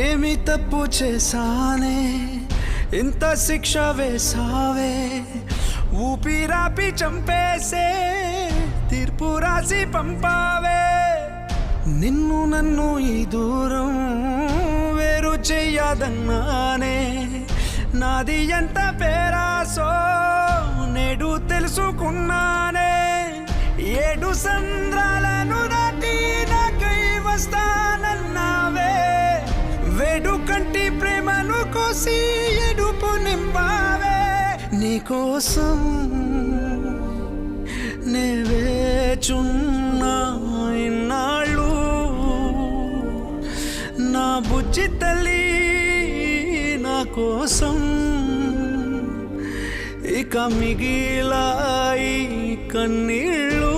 ఏమి తప్పు చేశానే ఇంత శిక్ష వేసావే ఊపిరాపి చంపేసే తీర్పు రాసి పంపావే నిన్ను నన్ను ఈ దూరం వేరు చెయ్యదన్నానే నాది ఎంత పేరాసో నేడు తెలుసుకున్నానే 7 సంద్రాలను దాటి నాకై వస్తానన్నావే వేడు కంటి ప్రేమను కోసి ఎడుపు నింపావే నీకోసం నే వేచున్నా ఇన్నాళ్ళు నా బుజ్జి తల్లి నా కోసం ఇక మిగిలాయి కన్నీళ్ళు